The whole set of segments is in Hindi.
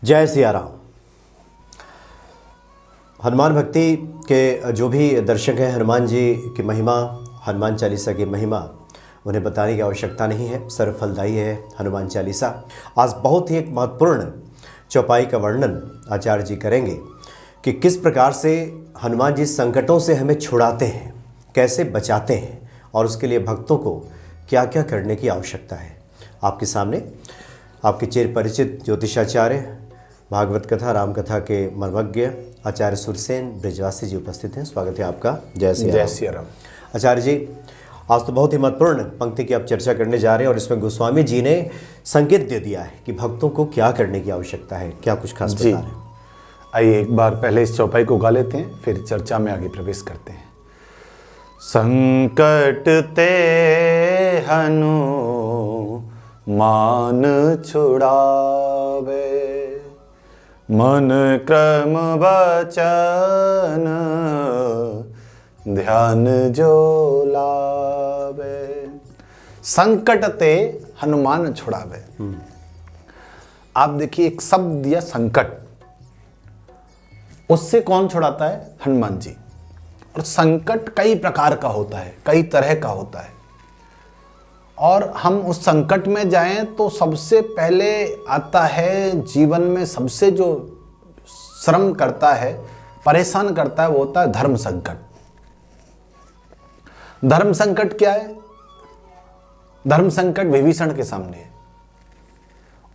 जय सिया राम। हनुमान भक्ति के जो भी दर्शक हैं, हनुमान जी की महिमा, हनुमान चालीसा की महिमा उन्हें बताने की आवश्यकता नहीं है। सर्वफलदायी है हनुमान चालीसा। आज बहुत ही एक महत्वपूर्ण चौपाई का वर्णन आचार्य जी करेंगे कि किस प्रकार से हनुमान जी संकटों से हमें छुड़ाते हैं, कैसे बचाते हैं और उसके लिए भक्तों को क्या क्या करने की आवश्यकता है। आपके सामने आपके चिर परिचित ज्योतिषाचार्य, भागवत कथा, राम कथा के मर्मज्ञ आचार्य सुरसेन ब्रजवासी जी उपस्थित हैं। स्वागत है आपका। जय सिया राम। आचार्य जी, आज तो बहुत ही महत्वपूर्ण पंक्ति की आप चर्चा करने जा रहे हैं और इसमें गोस्वामी जी ने संकेत दे दिया है कि भक्तों को क्या करने की आवश्यकता है। क्या कुछ खास बता रहे हैं? आइए एक बार पहले इस चौपाई को गा लेते हैं, फिर चर्चा में आगे प्रवेश करते हैं। संकट ते हनुमान छुड़ावे, मन क्रम वचन ध्यान जो लावे। संकट ते हनुमान छुड़ावे। आप देखिए, एक शब्द दिया संकट, उससे कौन छुड़ाता है? हनुमान जी। और संकट कई प्रकार का होता है, कई तरह का होता है, और हम उस संकट में जाएं तो सबसे पहले आता है जीवन में सबसे जो श्रम करता है, परेशान करता है, वो होता है धर्म संकट। धर्म संकट क्या है? धर्म संकट विभीषण के सामने है।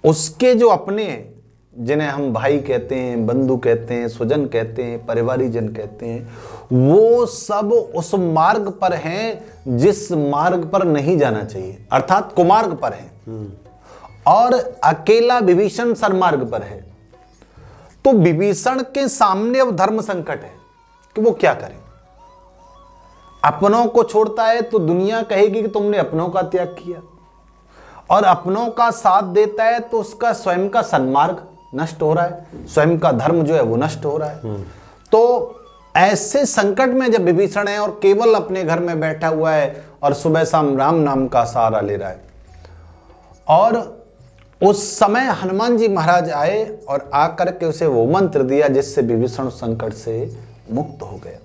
उसके जो अपने, जिन्हें हम भाई कहते हैं, बंधु कहते हैं, स्वजन कहते हैं, परिवारीजन कहते हैं, वो सब उस मार्ग पर हैं जिस मार्ग पर नहीं जाना चाहिए, अर्थात कुमार्ग पर हैं। और अकेला विभीषण सन्मार्ग पर है। तो विभीषण के सामने अब धर्म संकट है कि वो क्या करे। अपनों को छोड़ता है तो दुनिया कहेगी कि तुमने अपनों का त्याग किया, और अपनों का साथ देता है तो उसका स्वयं का सन्मार्ग नष्ट हो रहा है, स्वयं का धर्म जो है वो नष्ट हो रहा है। तो ऐसे संकट में जब विभीषण है और केवल अपने घर में बैठा हुआ है और सुबह शाम राम नाम का सहारा ले रहा है, और उस समय हनुमान जी महाराज आए और आकर के उसे वो मंत्र दिया जिससे विभीषण संकट से मुक्त हो गया।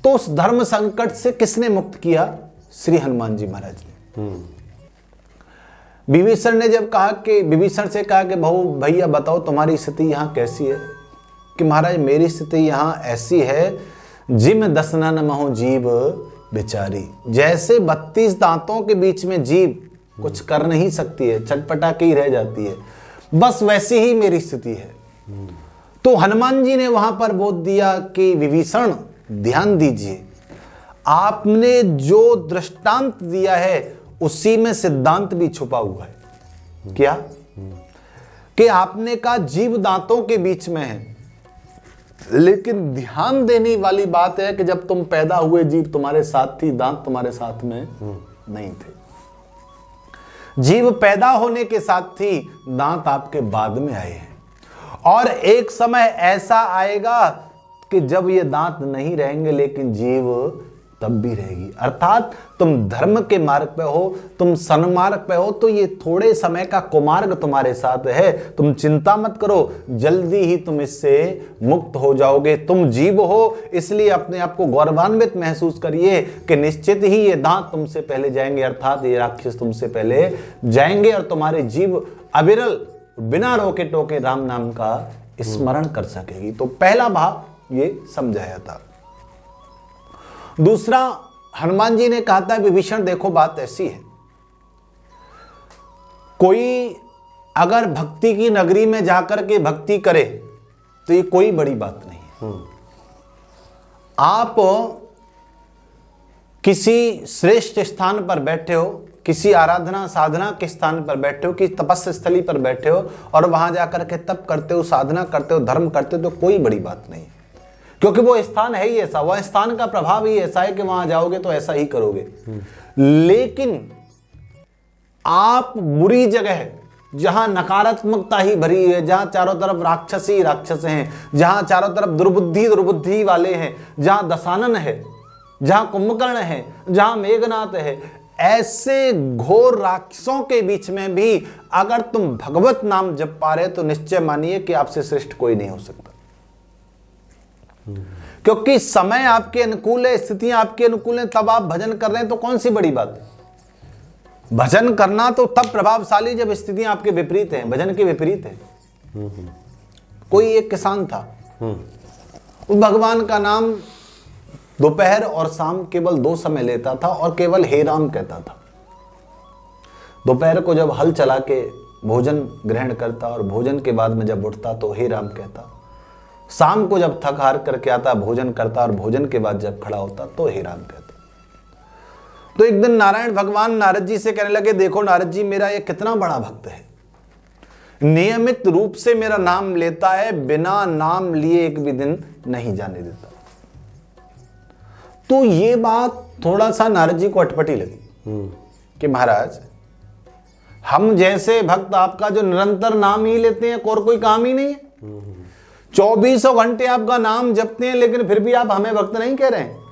तो उस धर्म संकट से किसने मुक्त किया? श्री हनुमान जी महाराज ने। विभीषण ने जब कहा कि, विभीषण से कहा कि भैया बताओ तुम्हारी स्थिति यहाँ कैसी है? कि महाराज मेरी स्थिति यहाँ ऐसी है, जिम दसनन महु जीव बेचारी। जैसे 32 दांतों के बीच में जीव कुछ कर नहीं सकती है, चटपटा के ही रह जाती है, बस वैसी ही मेरी स्थिति है। तो हनुमान जी ने वहां पर बोध दिया कि विभीषण ध्यान दीजिए, आपने जो दृष्टांत दिया है उसी में सिद्धांत भी छुपा हुआ है। क्या? कि आपने कहा जीव दांतों के बीच में है, लेकिन ध्यान देने वाली बात है कि जब तुम पैदा हुए जीव तुम्हारे साथ थी, दांत तुम्हारे साथ में नहीं थे। जीव पैदा होने के साथ थी, दांत आपके बाद में आए हैं। और एक समय ऐसा आएगा कि जब ये दांत नहीं रहेंगे लेकिन जीव तब भी रहेगी। अर्थात तुम धर्म के मार्ग पे हो, तुम सन्मार्ग पे हो, तो ये थोड़े समय का कुमार्ग तुम्हारे साथ है। तुम चिंता मत करो, जल्दी ही तुम इससे मुक्त हो जाओगे। तुम जीव हो, इसलिए अपने आप को गौरवान्वित महसूस करिए कि निश्चित ही ये दांत तुमसे पहले जाएंगे, अर्थात ये राक्षस तुमसे पहले जाएंगे, और तुम्हारे जीव अविरल बिना रोके टोके राम नाम का स्मरण कर सकेगी। तो पहला भाव ये समझाया था। दूसरा, हनुमान जी ने कहा था विभीषण देखो बात ऐसी है, कोई अगर भक्ति की नगरी में जाकर के भक्ति करे तो ये कोई बड़ी बात नहीं है। आप किसी श्रेष्ठ स्थान पर बैठे हो, किसी आराधना साधना के स्थान पर बैठे हो, किसी तपस्या स्थली पर बैठे हो और वहां जाकर के तप करते हो, साधना करते हो, धर्म करते हो, तो कोई बड़ी बात नहीं, क्योंकि वो स्थान है ही ऐसा, वह स्थान का प्रभाव ही ऐसा है कि वहां जाओगे तो ऐसा ही करोगे। लेकिन आप बुरी जगह, जहां नकारात्मकता ही भरी है, जहां चारों तरफ राक्षस ही राक्षस हैं, जहां चारों तरफ दुर्बुद्धि वाले हैं, जहां दशानन है, जहां कुंभकर्ण है, जहां मेघनाथ है, ऐसे घोर राक्षसों के बीच में भी अगर तुम भगवत नाम जप पा रहे तो निश्चय मानिए कि आपसे श्रेष्ठ कोई नहीं हो सकता। क्योंकि समय आपके अनुकूल है, स्थितियां आपके अनुकूल हैं, तब आप भजन कर रहे हैं तो कौन सी बड़ी बात है। भजन करना तो तब प्रभावशाली जब स्थितियां आपके विपरीत हैं, भजन के विपरीत है। कोई एक किसान था, वो भगवान का नाम दोपहर और शाम केवल 2 समय लेता था और केवल हे राम कहता था। दोपहर को जब हल चला के भोजन ग्रहण करता और भोजन के बाद में जब उठता तो हे राम कहता। शाम को जब थक हार करके आता भोजन करता और भोजन के बाद जब खड़ा होता तो हे राम कहता। तो एक दिन नारायण भगवान नारद जी से कहने लगे, देखो नारद जी, मेरा ये कितना बड़ा भक्त है, नियमित रूप से मेरा नाम लेता है, बिना नाम लिए एक भी दिन नहीं जाने देता। तो ये बात थोड़ा सा नारद जी को अटपटी लगी कि महाराज, हम जैसे भक्त आपका जो निरंतर नाम ही लेते हैं, और कोई काम ही नहीं है, 24 घंटे आपका नाम जपते हैं, लेकिन फिर भी आप हमें भक्त नहीं कह रहे हैं।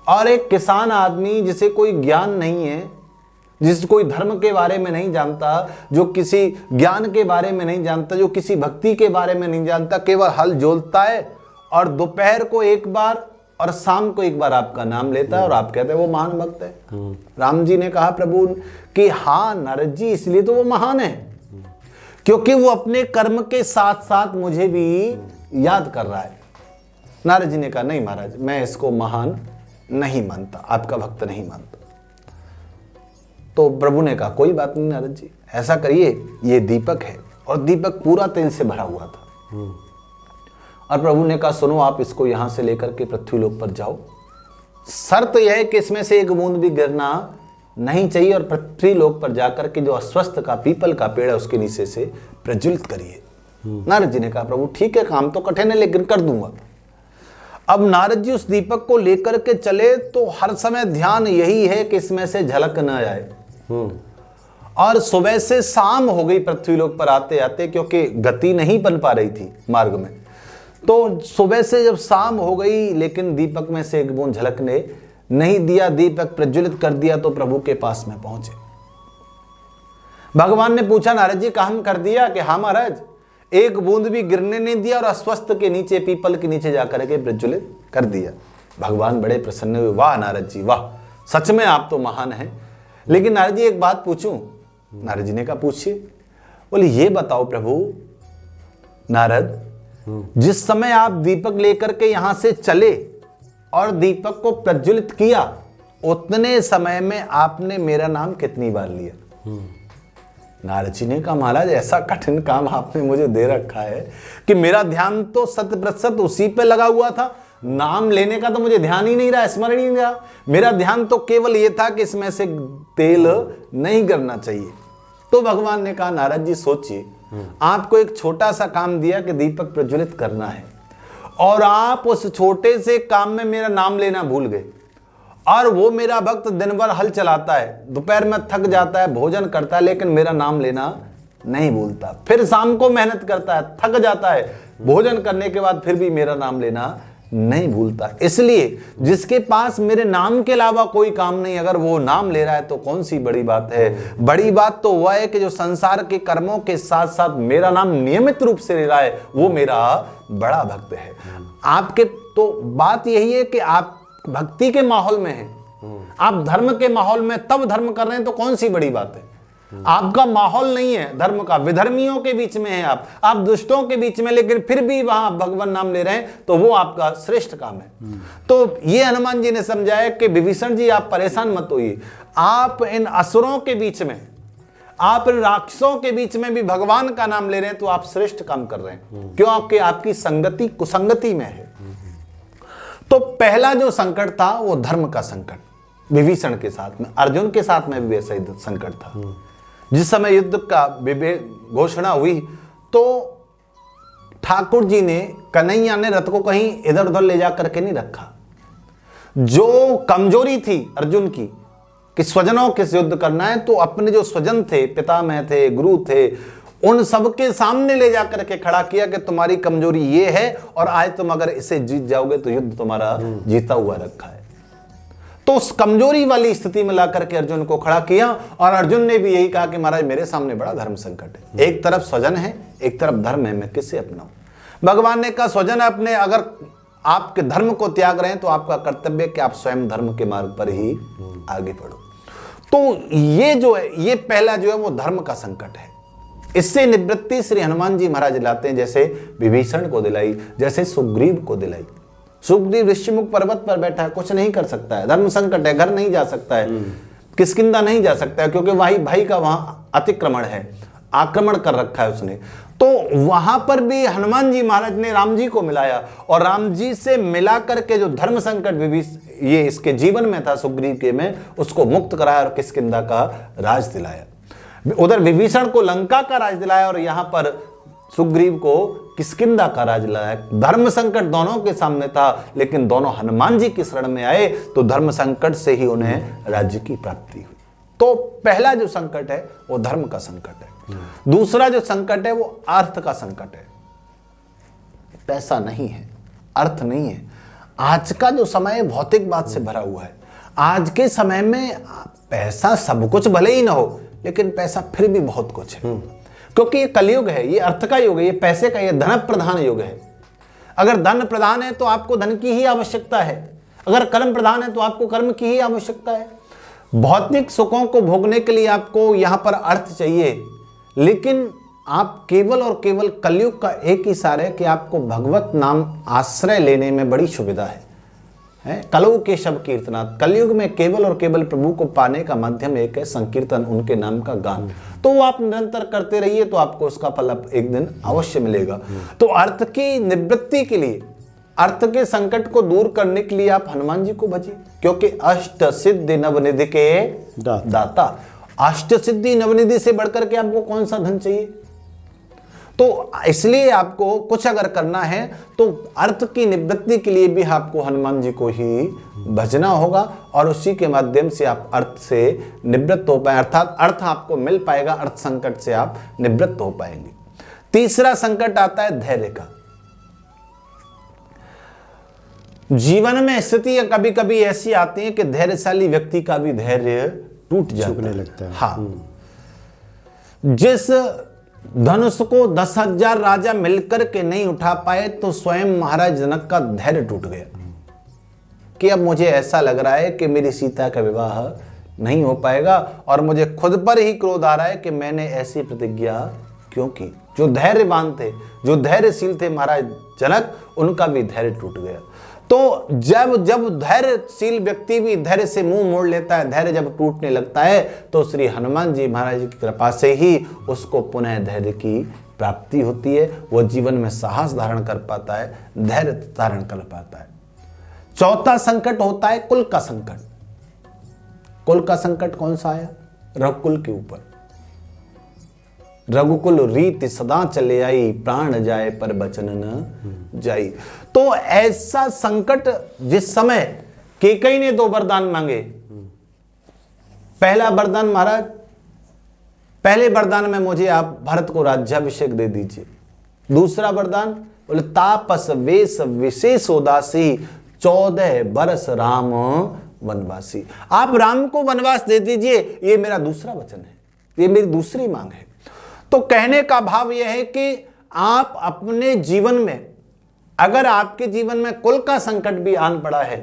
और एक किसान आदमी जिसे कोई ज्ञान नहीं है, जिस कोई धर्म के बारे में नहीं जानता, जो किसी ज्ञान के बारे में नहीं जानता, जो किसी भक्ति के बारे में नहीं जानता, केवल हल जोतता है और दोपहर को एक बार और शाम को एक बार आपका नाम लेता है और आप कहते हैं वो महान भक्त है। राम जी ने कहा प्रभु कि हाँ नारद जी, इसलिए तो वो महान है क्योंकि वो अपने कर्म के साथ साथ मुझे भी याद कर रहा है। नारद जी ने कहा नहीं महाराज, मैं इसको महान नहीं मानता, आपका भक्त नहीं मानता। तो प्रभु ने कहा कोई बात नहीं नारद जी, ऐसा करिए, ये दीपक है और दीपक पूरा तेल से भरा हुआ था। और प्रभु ने कहा सुनो, आप इसको यहां से लेकर के पृथ्वीलोक पर जाओ, शर्त यह है कि इसमें से एक बूंद भी गिरना नहीं चाहिए, और पृथ्वीलोक पर जाकर के जो अस्वस्थ का पीपल का पेड़ है उसके नीचे से प्रज्वलित करिए। नारद जी ने कहा प्रभु ठीक है, काम तो कठिन है लेकिन कर दूंगा। अब नारद जी उस दीपक को लेकर के चले तो हर समय ध्यान यही है कि इसमें से झलक न आए। और सुबह से शाम हो गई पृथ्वीलोक पर आते आते, क्योंकि गति नहीं बन पा रही थी मार्ग में। तो सुबह से जब शाम हो गई लेकिन दीपक में से एक बूंद झलकने नहीं दिया, दीपक प्रज्वलित कर दिया तो प्रभु के पास में पहुंचे। भगवान ने पूछा नारद जी काम कर दिया? कि हाँ महाराज, एक बूंद भी गिरने नहीं दिया और अस्वस्थ के नीचे, पीपल के नीचे जाकर के प्रज्वलित कर दिया। भगवान बड़े प्रसन्न हुए, वाह नारद जी वाह, सच में आप तो महान हैं। लेकिन नारद जी एक बात पूछूं? नारद जी ने कहा पूछिए। बोले ये बताओ प्रभु नारद, जिस समय आप दीपक लेकर के यहां से चले और दीपक को प्रज्वलित किया, उतने समय में आपने मेरा नाम कितनी बार लिया? नारद जी ने कहा महाराज, ऐसा कठिन काम आपने मुझे दे रखा है कि मेरा ध्यान तो 100% उसी पे लगा हुआ था, नाम लेने का तो मुझे ध्यान ही नहीं रहा, स्मरण ही नहीं रहा। मेरा ध्यान तो केवल ये था कि इसमें से तेल नहीं गिरना चाहिए। तो भगवान ने कहा नारद जी सोचिए, आपको एक छोटा सा काम दिया कि दीपक प्रज्वलित करना है, और आप उस छोटे से काम में मेरा नाम लेना भूल गए। और वो मेरा भक्त दिन भर हल चलाता है, दोपहर में थक जाता है, भोजन करता है, लेकिन मेरा नाम लेना नहीं भूलता। फिर शाम को मेहनत करता है, थक जाता है, भोजन करने के बाद फिर भी मेरा नाम लेना नहीं भूलता। इसलिए जिसके पास मेरे नाम के अलावा कोई काम नहीं, अगर वो नाम ले रहा है तो कौन सी बड़ी बात है? बड़ी बात तो वह है कि जो संसार के कर्मों के साथ साथ मेरा नाम नियमित रूप से ले रहा है, वो मेरा बड़ा भक्त है। आपके तो बात यही है कि आप भक्ति के माहौल में हैं, आप धर्म के माहौल में तब धर्म कर रहे हैं तो कौन सी बड़ी बात है? आपका माहौल नहीं है धर्म का, विधर्मियों के बीच में है आप दुष्टों के बीच में, लेकिन फिर भी वहां भगवान नाम ले रहे हैं तो वो आपका श्रेष्ठ काम है। तो ये हनुमान जी ने समझाया कि विभीषण जी आप परेशान मत होइए, आप इन असुरों के बीच में, आप इन राक्षसों के बीच में भी भगवान का नाम ले रहे हैं तो आप श्रेष्ठ काम कर रहे हैं, क्योंकि आपकी संगति कुसंगति में है। तो पहला जो संकट था वो धर्म का संकट, विभीषण के साथ में, अर्जुन के साथ में भी वैसा ही संकट था। जिस समय युद्ध का घोषणा हुई तो ठाकुर जी ने, कन्हैया ने रथ को कहीं इधर उधर ले जाकर के नहीं रखा। जो कमजोरी थी अर्जुन की कि स्वजनों के युद्ध करना है, तो अपने जो स्वजन थे, पितामह थे, गुरु थे, उन सबके सामने ले जाकर के खड़ा किया कि तुम्हारी कमजोरी ये है और आज तुम अगर इसे जीत जाओगे तो युद्ध तुम्हारा जीता हुआ रखा है। तो उस कमजोरी वाली स्थिति में ला करके अर्जुन को खड़ा किया, और अर्जुन ने भी यही कहा कि महाराज मेरे सामने बड़ा धर्म संकट है, एक तरफ स्वजन है, एक तरफ धर्म है, मैं किससे अपनाऊं। भगवान ने कहा स्वजन अपने, अगर आपके धर्म को त्याग रहे हैं तो आपका कर्तव्य है कि आप स्वयं धर्म के मार्ग पर ही आगे बढ़ो। तो ये जो है, ये पहला जो है वो धर्म का संकट है। इससे निवृत्ति श्री हनुमान जी महाराज लाते हैं, जैसे विभीषण को दिलाई, जैसे सुग्रीव को दिलाई। सुग्रीव ऋषिमुख पर्वत पर बैठा है, कुछ नहीं कर सकता है, धर्म संकट है, घर नहीं जा सकता है, किष्किंधा नहीं जा सकता है, क्योंकि भाई का वहां अतिक्रमण है, आक्रमण कर रखा है उसने। तो वहां पर भी हनुमान जी महाराज ने राम जी को मिलाया, और राम जी से मिला करके जो धर्म संकट ये इसके जीवन में था सुग्रीव के में, उसको मुक्त कराया और किष्किंधा का राज दिलाया। उधर विभीषण को लंका का राज दिलाया और यहां पर सुग्रीव को किष्किंधा का राज दिलाया। धर्म संकट दोनों के सामने था, लेकिन दोनों हनुमान जी की शरण में आए तो धर्म संकट से ही उन्हें राज्य की प्राप्ति हुई। तो पहला जो संकट है वो धर्म का संकट है। दूसरा जो संकट है वो अर्थ का संकट है। पैसा नहीं है, अर्थ नहीं है। आज का जो समय भौतिक बात से भरा हुआ है। आज के समय में पैसा सब कुछ भले ही ना हो, लेकिन पैसा फिर भी बहुत कुछ है, क्योंकि ये कलयुग है, ये अर्थ का युग है, ये पैसे का, ये धन प्रधान युग है। अगर धन प्रधान है तो आपको धन की ही आवश्यकता है, अगर कर्म प्रधान है तो आपको कर्म की ही आवश्यकता है। भौतिक सुखों को भोगने के लिए आपको यहां पर अर्थ चाहिए, लेकिन आप केवल और केवल कलयुग का एक ही सार है कि आपको भगवत नाम आश्रय लेने में बड़ी सुविधा है। कलौ केशव कीर्तनाथ, कलयुग में केवल और केवल प्रभु को पाने का माध्यम एक है संकीर्तन, उनके नाम का गान। तो वो आप निरंतर करते रहिए तो आपको उसका फल एक दिन अवश्य मिलेगा। तो अर्थ की निवृत्ति के लिए, अर्थ के संकट को दूर करने के लिए आप हनुमान जी को भजिए, क्योंकि अष्ट सिद्धि नवनिधि के दाता। अष्ट सिद्धि नवनिधि से बढ़कर के आपको कौन सा धन चाहिए। तो इसलिए आपको कुछ अगर करना है तो अर्थ की निवृत्ति के लिए भी आपको हनुमान जी को ही भजना होगा, और उसी के माध्यम से आप अर्थ से निवृत्त हो पाए, अर्थात अर्थ आपको मिल पाएगा, अर्थ संकट से आप निवृत्त हो पाएंगे। तीसरा संकट आता है धैर्य का। जीवन में स्थितियां कभी कभी ऐसी आती हैं कि धैर्यशाली व्यक्ति का भी धैर्य टूट जाता लगता है। हाँ, जिस धनुष को 10,000 राजा मिलकर के नहीं उठा पाए तो स्वयं महाराज जनक का धैर्य टूट गया कि अब मुझे ऐसा लग रहा है कि मेरी सीता का विवाह नहीं हो पाएगा, और मुझे खुद पर ही क्रोध आ रहा है कि मैंने ऐसी प्रतिज्ञा क्यों की। जो धैर्यवान थे, जो धैर्यशील थे महाराज जनक, उनका भी धैर्य टूट गया। तो जब धैर्यशील व्यक्ति भी धैर्य से मुंह मोड़ लेता है, धैर्य जब टूटने लगता है, तो श्री हनुमान जी महाराज की कृपा से ही उसको पुनः धैर्य की प्राप्ति होती है। वो जीवन में साहस धारण कर पाता है, धैर्य धारण कर पाता है। चौथा संकट होता है कुल का संकट। कुल का संकट कौन सा आया? रघुकुल के ऊपर। रघुकुल रीति सदा चले आई, प्राण जाए पर बचन न जाई। तो ऐसा संकट जिस समय केकई ने 2 वरदान मांगे। पहला वरदान, महाराज पहले वरदान में मुझे आप भारत को राज्याभिषेक दे दीजिए। दूसरा वरदान बोले तापस वेश विशेष उदासी, 14 बरस राम वनवासी। आप राम को वनवास दे दीजिए, ये मेरा दूसरा वचन है, ये मेरी दूसरी मांग है। तो कहने का भाव यह है कि आप अपने जीवन में, अगर आपके जीवन में कुल का संकट भी आन पड़ा है,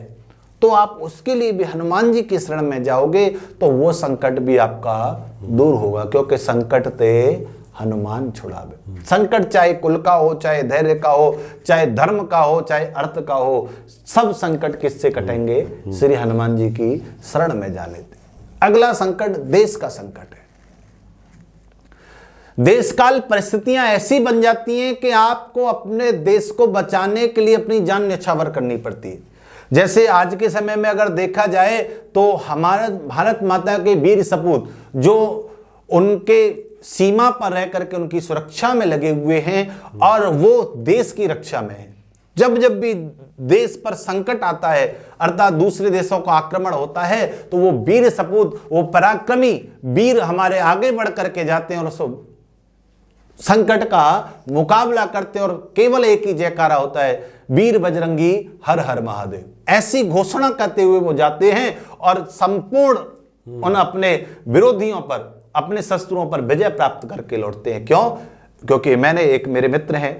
तो आप उसके लिए भी हनुमान जी की शरण में जाओगे तो वो संकट भी आपका दूर होगा, क्योंकि संकट ते हनुमान छुड़ावे। संकट चाहे कुल का हो, चाहे धैर्य का हो, चाहे धर्म का हो, चाहे अर्थ का हो, सब संकट किससे कटेंगे? श्री हनुमान जी की शरण में जा लेते। अगला संकट देश का संकट है। देश काल परिस्थितियां ऐसी बन जाती हैं कि आपको अपने देश को बचाने के लिए अपनी जान न्यौछावर करनी पड़ती है। जैसे आज के समय में अगर देखा जाए तो हमारा भारत माता के वीर सपूत जो उनके सीमा पर रह करके उनकी सुरक्षा में लगे हुए हैं और वो देश की रक्षा में है। जब जब भी देश पर संकट आता है, अर्थात दूसरे देशों का आक्रमण होता है, तो वो वीर सपूत, वो पराक्रमी वीर हमारे आगे बढ़ करके जाते हैं और उस संकट का मुकाबला करते हैं, और केवल एक ही जयकारा होता है, वीर बजरंगी हर हर महादेव, ऐसी घोषणा करते हुए वो जाते हैं और संपूर्ण उन अपने विरोधियों पर, अपने शस्त्रों पर विजय प्राप्त करके लौटते हैं। क्यों? क्योंकि मेरे मित्र हैं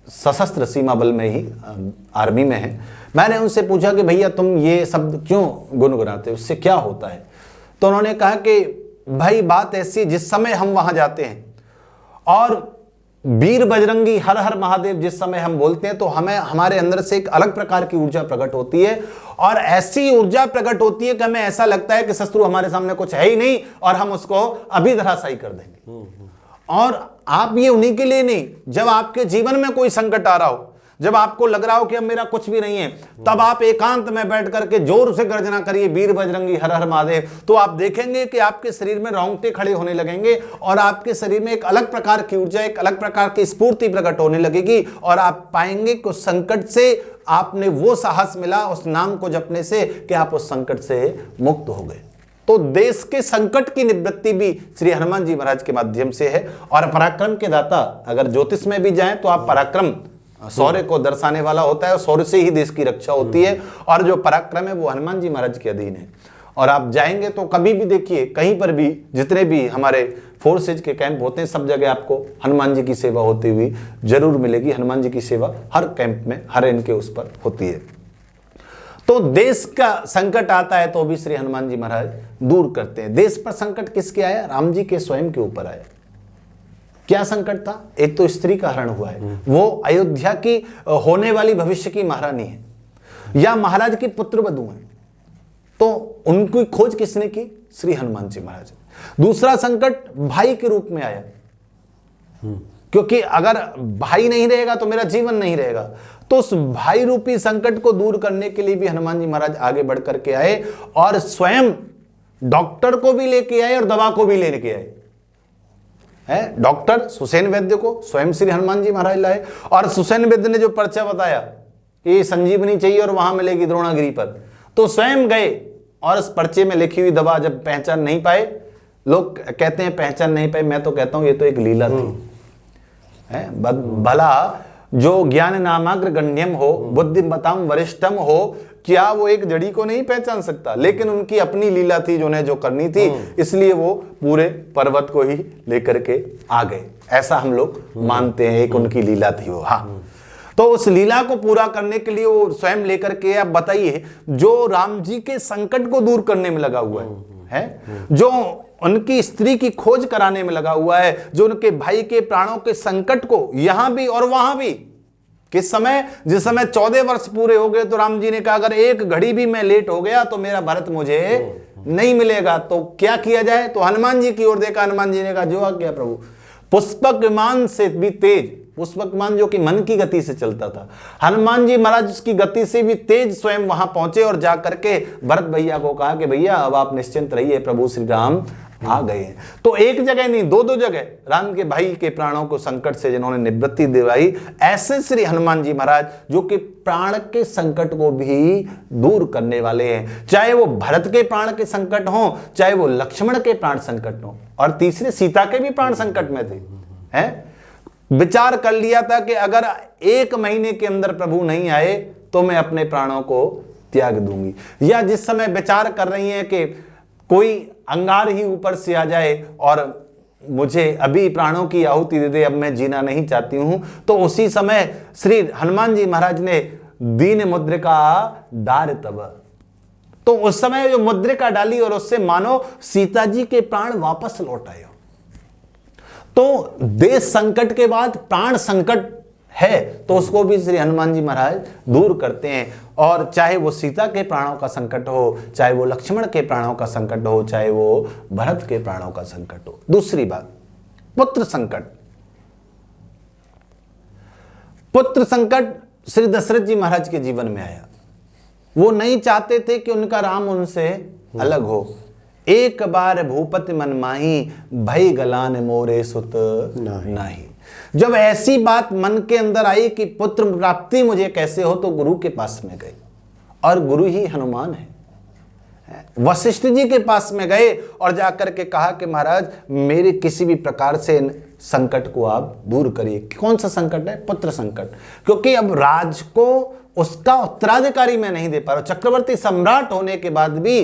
सशस्त्र सीमा बल में ही, आर्मी में है। मैंने उनसे पूछा कि भैया तुम ये शब्द क्यों गुनगुनाते हो, उससे क्या होता है? तो उन्होंने कहा कि भाई बात ऐसी, जिस समय हम वहां जाते हैं और वीर बजरंगी हर हर महादेव जिस समय हम बोलते हैं, तो हमें हमारे अंदर से एक अलग प्रकार की ऊर्जा प्रकट होती है, और ऐसी ऊर्जा प्रकट होती है कि हमें ऐसा लगता है कि शत्रु हमारे सामने कुछ है ही नहीं और हम उसको अभी धराशायी कर देंगे। और आप ये उन्हीं के लिए नहीं, जब आपके जीवन में कोई संकट आ रहा हो, जब आपको लग रहा हो कि अब मेरा कुछ भी नहीं है, तब आप एकांत में बैठ करके जोर से गर्जना करिए वीर बजरंगी हर हर महादेव, तो आप देखेंगे कि आपके शरीर में रोंगटे खड़े होने लगेंगे और आपके शरीर में एक अलग प्रकार की ऊर्जा, एक अलग प्रकार की स्फूर्ति प्रकट होने लगेगी, और आप पाएंगे कि उस संकट से आपने वो साहस मिला उस नाम को जपने से कि आप उस संकट से मुक्त हो गए। तो देश के संकट की निवृत्ति भी श्री हनुमान जी महाराज के माध्यम से है। और पराक्रम के दाता, अगर ज्योतिष में भी जाएं तो आप पराक्रम शौर्य को दर्शाने वाला होता है, और शौर्य से ही देश की रक्षा होती है, और जो पराक्रम है वो हनुमान जी महाराज के अधीन है। और आप जाएंगे तो कभी भी देखिए, कहीं पर भी जितने भी हमारे फोर्सेज के कैंप होते हैं, सब जगह आपको हनुमान जी की सेवा होती हुई जरूर मिलेगी। हनुमान जी की सेवा हर कैंप में, हर इनके उस पर होती है। तो देश का संकट आता है तो भी श्री हनुमान जी महाराज दूर करते हैं। देश पर संकट किसके आया? राम जी के स्वयं के ऊपर आया। क्या संकट था? एक तो स्त्री का हरण हुआ है, वो अयोध्या की होने वाली भविष्य की महारानी है, या महाराज की पुत्र वधू है, तो उनकी खोज किसने की? श्री हनुमान जी महाराज। दूसरा संकट भाई के रूप में आया, क्योंकि अगर भाई नहीं रहेगा तो मेरा जीवन नहीं रहेगा। तो उस भाई रूपी संकट को दूर करने के लिए भी हनुमान जी महाराज आगे बढ़ करके आए, और स्वयं डॉक्टर को भी लेके आए और दवा को भी लेके आए। है डॉक्टर सुसेन वैद्य को स्वयं श्री हनुमान जी महाराज लाए, और सुसेन वैद्य ने जो पर्चा बताया कि संजीवनी चाहिए और वहां मिलेगी द्रोणागिरी पर, तो स्वयं गए और उस पर्चे में लिखी हुई दवा जब पहचान नहीं पाए, लोग कहते हैं पहचान नहीं पाए, मैं तो कहता हूं ये तो एक लीला थी। है भला जो ज्ञान नामाग्र गण्यम हो, बुद्धिमताम वरिष्ठम हो, क्या वो एक जड़ी को नहीं पहचान सकता? लेकिन उनकी अपनी लीला थी, जो जो करनी थी, इसलिए वो पूरे पर्वत को ही लेकर के आ गए। ऐसा हम लोग मानते हैं, एक उनकी लीला थी वो। हाँ, तो उस लीला को पूरा करने के लिए वो स्वयं लेकर के, आप बताइए, जो राम जी के संकट को दूर करने में लगा हुआ है, जो उनकी स्त्री की खोज कराने में लगा हुआ है, जो उनके भाई के प्राणों के संकट को यहां भी और वहां भी, किस समय? जिस समय 14 वर्ष पूरे हो गए, तो राम जी ने कहा अगर एक घड़ी भी मैं लेट हो गया तो मेरा भरत मुझे नहीं मिलेगा। तो क्या किया जाए? तो हनुमान जी की ओर देखा, हनुमान जी ने कहा जो आज्ञा प्रभु। पुष्पक विमान से भी तेज, पुष्पक विमान जो कि मन की गति से चलता था, हनुमान जी महाराज उसकी गति से भी तेज स्वयं वहां पहुंचे और जा करके भरत भैया को कहा कि भैया अब आप निश्चिंत रहिए, प्रभु श्री राम आ गए हैं। तो एक जगह नहीं, दो जगह राम के भाई के प्राणों को संकट से जिन्होंने निवृत्ति दिलाई, ऐसे श्री हनुमान जी महाराज जो कि प्राण के संकट को भी दूर करने वाले हैं। चाहे वो भरत के प्राण के संकट हो, चाहे वो लक्ष्मण के प्राण संकट हो, और तीसरे सीता के भी प्राण संकट में थे। हैं? विचार कर लिया था कि अगर 1 महीने के अंदर प्रभु नहीं आए तो मैं अपने प्राणों को त्याग दूंगी। या जिस समय विचार कर रही हैं कि कोई अंगार ही ऊपर से आ जाए और मुझे अभी प्राणों की आहुति दे दे, अब मैं जीना नहीं चाहती हूं, तो उसी समय श्री हनुमान जी महाराज ने दीन मुद्रिका डार तब, तो उस समय जो मुद्रिका डाली और उससे मानो सीता जी के प्राण वापस लौट आए। तो देश संकट के बाद प्राण संकट है, तो उसको भी श्री हनुमान जी महाराज दूर करते हैं। और चाहे वो सीता के प्राणों का संकट हो, चाहे वो लक्ष्मण के प्राणों का संकट हो, चाहे वो भरत के प्राणों का संकट हो। दूसरी बात, पुत्र संकट। पुत्र संकट श्री दशरथ जी महाराज के जीवन में आया। वो नहीं चाहते थे कि उनका राम उनसे अलग हो। एक बार भूपति मन माही, भई गलान मोरे सुत नाही। जब ऐसी बात मन के अंदर आई कि पुत्र प्राप्ति मुझे कैसे हो, तो गुरु के पास में गए, और गुरु ही हनुमान वशिष्ठ जी के पास में गए और जाकर के कहा कि महाराज मेरे किसी भी प्रकार से इन संकट को आप दूर करिए। कौन सा संकट है? पुत्र संकट। क्योंकि अब राज को उसका उत्तराधिकारी मैं नहीं दे पा रहा हूं। चक्रवर्ती सम्राट होने के बाद भी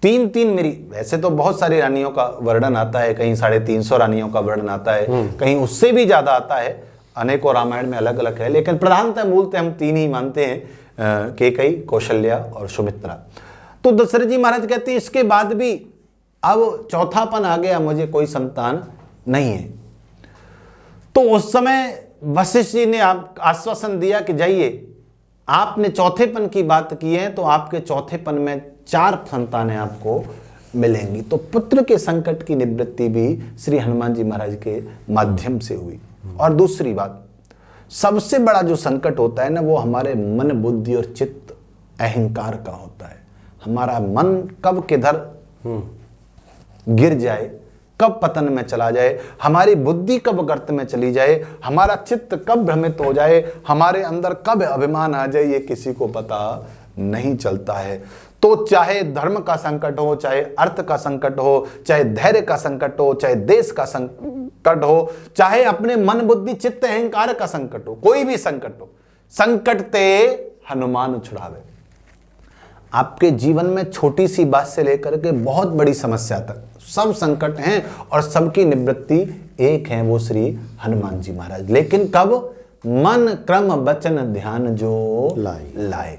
तीन मेरी, वैसे तो बहुत सारी रानियों का वर्णन आता है, कहीं 350 रानियों का वर्णन आता है, कहीं उससे भी ज्यादा आता है, अनेकों रामायण में अलग अलग है, लेकिन प्रधानतः मूलतः हम 3 ही मानते हैं, कैकेयी, कौशल्या और सुमित्रा। तो दशरथ जी महाराज कहते हैं इसके बाद भी अब चौथापन आ गया, मुझे कोई संतान नहीं है। तो उस समय वशिष्ठ जी ने आप आश्वासन दिया कि जाइए, आपने चौथेपन की बात की है तो आपके चौथेपन में 4 संतानें आपको मिलेंगी। तो पुत्र के संकट की निवृत्ति भी श्री हनुमान जी महाराज के माध्यम से हुई। और दूसरी बात, सबसे बड़ा जो संकट होता है ना, वो हमारे मन, बुद्धि और चित्त, अहंकार का होता है। हमारा मन कब किधर गिर जाए, कब पतन में चला जाए, हमारी बुद्धि कब गर्त में चली जाए, हमारा चित्त कब भ्रमित हो जाए, हमारे अंदर कब अभिमान आ जाए, ये किसी को पता नहीं चलता है। तो चाहे धर्म का संकट हो, चाहे अर्थ का संकट हो, चाहे धैर्य का संकट हो, चाहे देश का संकट हो, चाहे अपने मन, बुद्धि, चित्त, अहंकार का संकट हो, कोई भी संकट हो, संकट ते हनुमान छुड़ावे। आपके जीवन में छोटी सी बात से लेकर के बहुत बड़ी समस्या तक सब संकट हैं और सबकी निवृत्ति एक है, वो श्री हनुमान जी महाराज। लेकिन कब? मन, क्रम, वचन, ध्यान जो लाए।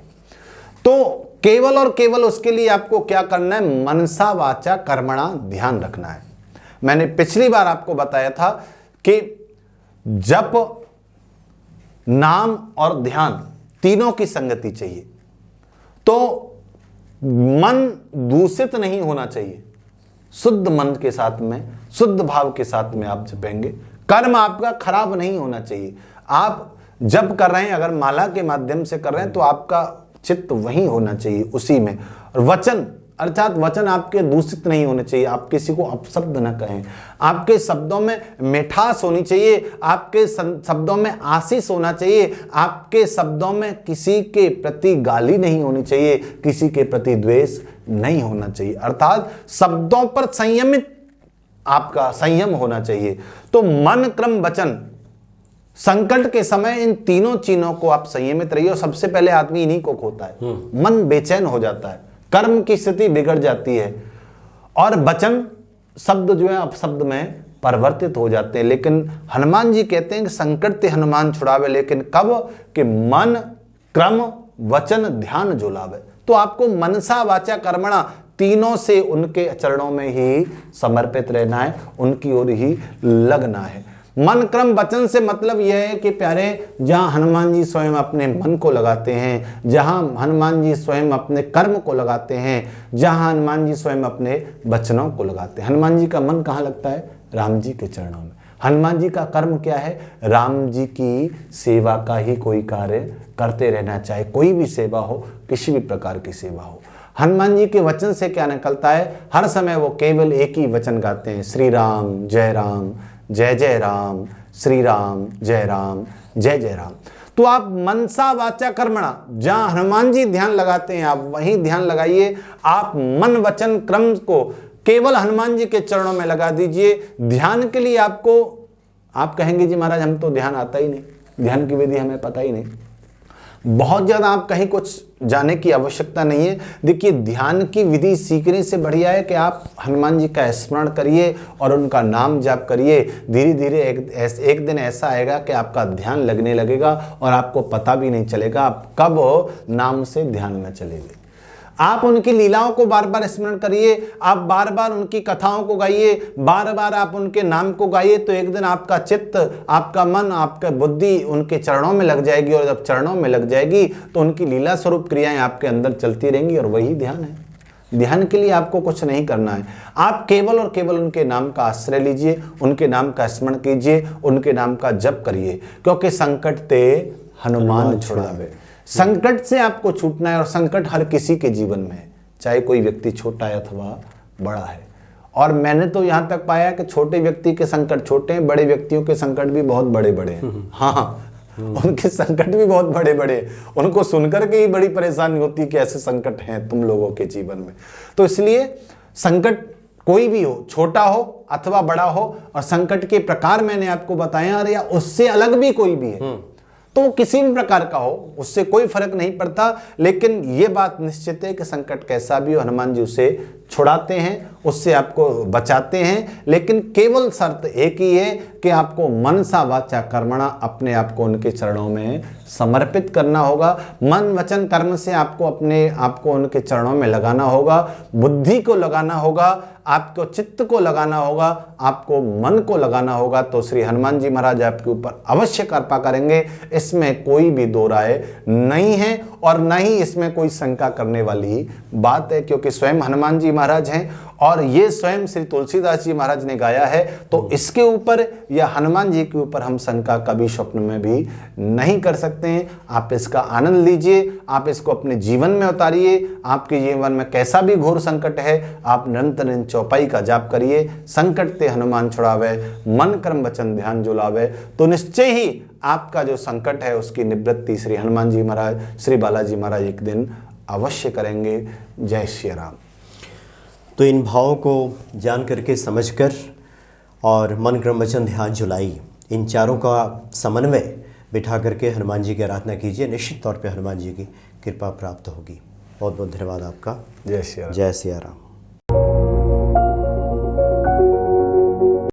तो केवल और केवल उसके लिए आपको क्या करना है? मनसा वाचा कर्मणा ध्यान रखना है। मैंने पिछली बार आपको बताया था कि जप, नाम और ध्यान तीनों की संगति चाहिए। तो मन दूषित नहीं होना चाहिए, शुद्ध मन के साथ में, शुद्ध भाव के साथ में आप जपेंगे। कर्म आपका खराब नहीं होना चाहिए। आप जप कर रहे हैं, अगर माला के माध्यम से कर रहे हैं, तो आपका चित्त वही होना चाहिए, उसी में। और वचन, अर्थात वचन आपके दूषित नहीं होने चाहिए। आप किसी को अपशब्द न कहें, आपके शब्दों में मिठास होनी चाहिए, आपके शब्दों में आशीष होना चाहिए, आपके शब्दों में किसी के प्रति गाली नहीं होनी चाहिए, किसी के प्रति द्वेष नहीं होना चाहिए। अर्थात शब्दों पर संयमित आपका संयम होना चाहिए। तो मन, क्रम, वचन, संकट के समय इन तीनों चीजों को आप संयमित रहिए। और सबसे पहले आदमी इन्हीं को खोता है, मन बेचैन हो जाता है, कर्म की स्थिति बिगड़ जाती है, और वचन शब्द जो है अपशब्द में परिवर्तित हो जाते हैं। लेकिन हनुमान जी कहते हैं कि संकट ते हनुमान छुड़ावे, लेकिन कब? कि मन, क्रम, वचन, ध्यान जो लावे। तो आपको मनसा वाचा कर्मणा तीनों से उनके चरणों में ही समर्पित रहना है, उनकी ओर ही लगना है। मन, क्रम, वचन से मतलब यह है कि प्यारे, जहां हनुमान जी स्वयं अपने मन को लगाते हैं, जहां हनुमान जी स्वयं अपने कर्म को लगाते हैं, जहां हनुमान जी स्वयं अपने वचनों को लगाते हैं। हनुमान जी का मन कहाँ लगता है? राम जी के चरणों में। हनुमान जी का कर्म क्या है? राम जी की सेवा का ही कोई कार्य करते रहना, चाहे कोई भी सेवा हो, किसी भी प्रकार की सेवा हो। हनुमान जी के वचन से क्या निकलता है? हर समय वो केवल एक ही वचन गाते हैं, श्री राम जय राम, जय जय राम, श्री राम जय राम, जय जय राम। तो आप मनसा वाचा कर्मणा, जहां हनुमान जी ध्यान लगाते हैं, आप वहीं ध्यान लगाइए। आप मन, वचन, क्रम को केवल हनुमान जी के चरणों में लगा दीजिए। ध्यान के लिए आपको, आप कहेंगे जी महाराज हम तो ध्यान आता ही नहीं, ध्यान की विधि हमें पता ही नहीं। बहुत ज्यादा आप कहीं कुछ जाने की आवश्यकता नहीं है। देखिए, ध्यान की विधि सीखने से बढ़िया है कि आप हनुमान जी का स्मरण करिए और उनका नाम जाप करिए। धीरे धीरे एक दिन ऐसा आएगा कि आपका ध्यान लगने लगेगा और आपको पता भी नहीं चलेगा आप कब नाम से ध्यान में चले गए। आप उनकी लीलाओं को बार बार स्मरण करिए, आप बार बार उनकी कथाओं को गाइए, बार बार आप उनके नाम को गाइए, तो एक दिन आपका चित्त, आपका मन, आपका बुद्धि उनके चरणों में लग जाएगी। और जब चरणों में लग जाएगी तो उनकी लीला स्वरूप क्रियाएं आपके अंदर चलती रहेंगी, और वही ध्यान है। ध्यान के लिए आपको कुछ नहीं करना है, आप केवल और केवल उनके नाम का आश्रय लीजिए, उनके नाम का स्मरण कीजिए, उनके नाम का जप करिए। क्योंकि संकट ते हनुमान छुड़ावे, संकट से आपको छूटना है। और संकट हर किसी के जीवन में है, चाहे कोई व्यक्ति छोटा है अथवा बड़ा है। और मैंने तो यहां तक पाया कि छोटे व्यक्ति के संकट छोटे हैं, बड़े व्यक्तियों के संकट भी बहुत बड़े बड़े हैं। हाँ, उनके संकट भी बहुत बड़े बड़े, उनको सुनकर के ही बड़ी परेशानी होती है कि ऐसे संकट हैं तुम लोगों के जीवन में। तो इसलिए संकट कोई भी हो, छोटा हो अथवा बड़ा हो, और संकट के प्रकार मैंने आपको बताया, या उससे अलग भी कोई भी है, तो वो किसी भी प्रकार का हो, उससे कोई फर्क नहीं पड़ता। लेकिन ये बात निश्चित है कि संकट कैसा भी हो, हनुमान जी उसे छुड़ाते हैं, उससे आपको बचाते हैं। लेकिन केवल शर्त एक ही है कि आपको मनसा वाचा कर्मणा अपने आप को उनके चरणों में समर्पित करना होगा। मन वचन कर्म से आपको अपने आप को उनके चरणों में लगाना होगा, बुद्धि को लगाना होगा, आपको चित्त को लगाना होगा, आपको मन को लगाना होगा। तो श्री हनुमान जी महाराज आपके ऊपर अवश्य कृपा करेंगे, इसमें कोई भी दो राय नहीं है, और न ही इसमें कोई शंका करने वाली बात है, क्योंकि स्वयं हनुमान जी महाराज हैं और ये स्वयं श्री तुलसीदास जी महाराज ने गाया है। तो इसके ऊपर या हनुमान जी के ऊपर हम शंका कभी स्वप्न में भी नहीं कर सकते हैं। आप इसका आनंद लीजिए, आप इसको अपने जीवन में उतारिए। आपके जीवन में कैसा भी घोर संकट है, आप निरंतर इन चौपाई का जाप करिए। संकट ते हनुमान छुड़ावे, मन कर्म वचन ध्यान जो लावे। तो निश्चय ही आपका जो संकट है उसकी निवृत्ति श्री हनुमान जी महाराज, श्री बालाजी महाराज एक दिन अवश्य करेंगे। जय श्री राम। तो इन भावों को जान करके, समझकर और मन क्रम वचन ध्यान जुलाई, इन चारों का समन्वय बिठा करके हनुमान जी की आराधना कीजिए। निश्चित तौर पे हनुमान जी की कृपा प्राप्त होगी। बहुत बहुत धन्यवाद आपका। जय श्री राम। जय सिया राम।